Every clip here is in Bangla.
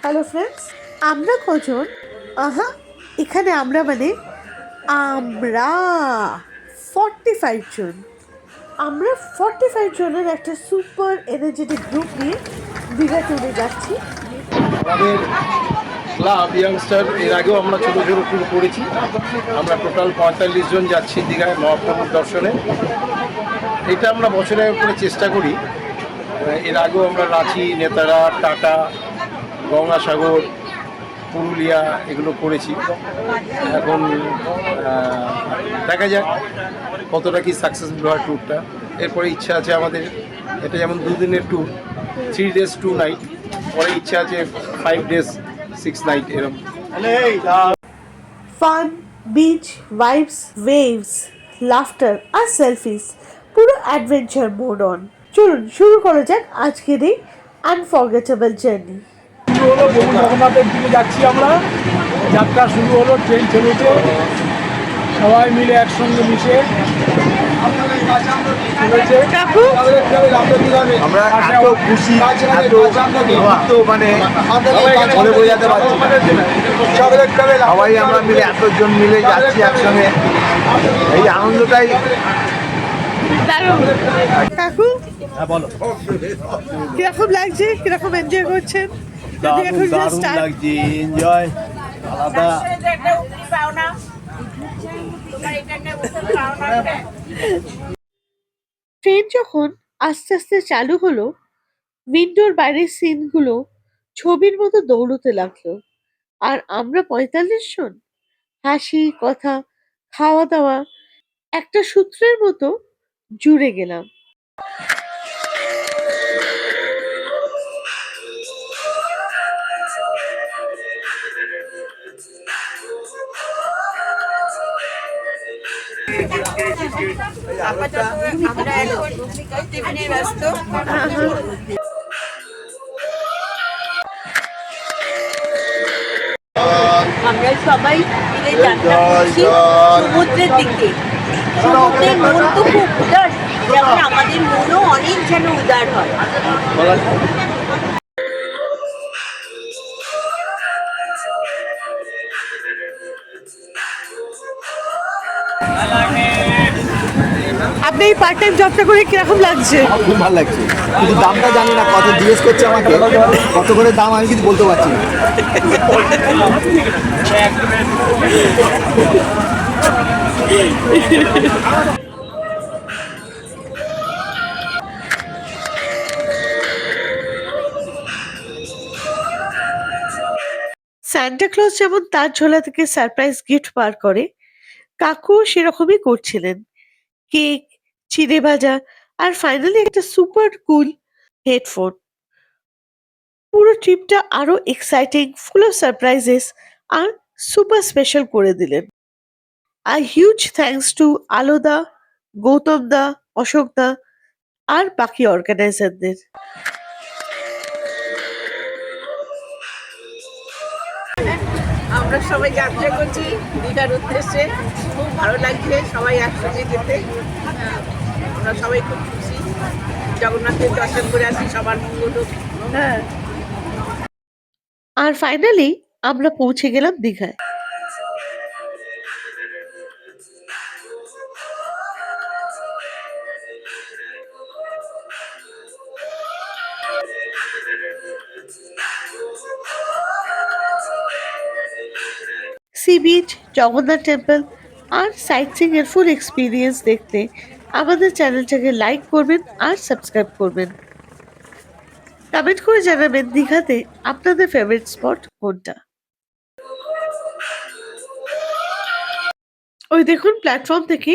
হ্যালো ফ্রেন্ডস, আমরা কজন? আহা, এখানে আমরা মানে আমরা 45 জন। আমরা 45 জনের একটা সুপার এনার্জেটিক গ্রুপ নিয়ে দীঘা ট্যুরে যাচ্ছি। আমাদের ক্লাব ইয়াংস্টার এর আগেও আমরা ছোটো ছোটো ট্যুর করেছি। আমরা টোটাল 45 জন যাচ্ছি দীঘায় মহাপ্রভুর দর্শনে। এটা আমরা বছরের করে চেষ্টা করি। এর আগেও আমরা রাঁচি, নেতারা, টাটা, গঙ্গাসাগর, পুরুলিয়া এগুলো করেছি। এখন দেখা যাক কতটা কি সাকসেসফুল হয় ট্যুরটা। এরপরে ইচ্ছা আছে আমাদের, এটা যেমন 2 দিনের ট্যুর, 3 days 2 night, পরে ইচ্ছা আছে 5 days 6 night এরকম। Fun, beach, vibes, waves, laughter আর সেলফিস, পুরো অ্যাডভেঞ্চার মোড অন। চলুন শুরু করা যাক আজকের এই আনফরগেটেবল জার্নি। শুরু হলো প্রভু জগন্নাথের দিকে যাচ্ছি আমরা। যাত্রা শুরু হলো, ট্রেন ছেড়েছে, সবাই মিলে একসঙ্গে মিশে চলেছে। আমরা এত খুশি, এত মুহূর্ত মানে বলে বোঝাতে পারছি না। সবাই আমরা মিলে এতজন মিলে যাচ্ছি একসঙ্গে, এই আনন্দটাই। কাকু, হ্যাঁ বলো। কিরকম লাগছে, কিরকম এনজয় করছেন? দারুণ দারুণ লাগছে, এনজয় আলাদা। ট্রেন যখন আস্তে আস্তে চালু হলো, উইন্ডোর বাইরের সিনগুলো ছবির মতো দৌড়তে লাগলো। আর আমরা 45 জন, হাসি, কথা, খাওয়া দাওয়া একটা সূত্রের মতো জুড়ে গেলাম। আপাতত আমরা এখন টিফিনে ব্যস্ত। আমরা সবাই মিলে যাত্রা করছি সমুদ্রের দিকে। সমুদ্রের মন তো খুব উদার, যেমন আমাদের মনও অনেক যেন উদার হয়। আপনি এই পার্ট টাইম জবটা করে কিরকম লাগছে? খুব ভালো লাগছে, কিন্তু দামটা জানি না কত। জিজ্ঞেস করছে আমাকে কত করে দাম, আমি কিছু বলতে পারছি না। সান্টা ক্লজ যেমন তার ঝোলা থেকে সারপ্রাইজ গিফট বার করে, কাকুও সেরকমই করছিলেন। কেক, চিড়ে ভাজা আর ফাইনালি একটা সুপার কুল হেডফোন। পুরো ট্রিপটা আরো এক্সাইটিং, ফুল অফ সারপ্রাইজেস আর সুপার স্পেশাল করে দিলেন। আর হিউজ থ্যাঙ্কস টু আলোদা, গৌতম দা, অশোক দা আর বাকি অর্গানাইজারদের। আমরা সবাই যাত্রা করছি দীঘার উদ্দেশ্যে। খুব ভালো লাগছে সবাই একসঙ্গে যেতে। আমরা সবাই খুব খুশি, জগন্নাথের দর্শন করে আসি, সবার মঙ্গল হোক। হ্যাঁ, আর ফাইনালি আমরা পৌঁছে গেলাম দীঘায়। সি বিচ, জগন্নাথ টেম্পল আর সাইট সিইং এর ফুল এক্সপিরিয়েন্স দেখতে আমাদের চ্যানেলটাকে লাইক করবেন আর সাবস্ক্রাইব করবেন। কমেন্ট করে জানাবেন দীঘাতে আপনাদের ফেভারিট স্পট কোনটা। ওই দেখুন, প্ল্যাটফর্ম থেকে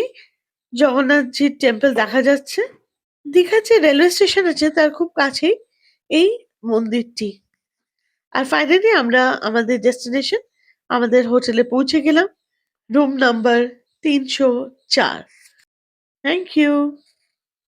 জগন্নাথজির টেম্পল দেখা যাচ্ছে। দীঘার যে রেলওয়ে স্টেশন আছে তার খুব কাছেই এই মন্দিরটি। আর ফাইনালি আমরা আমাদের ডেস্টিনেশন, আমাদের হোটেলে পৌঁছে গেলাম, রুম নাম্বার 304। Thank you.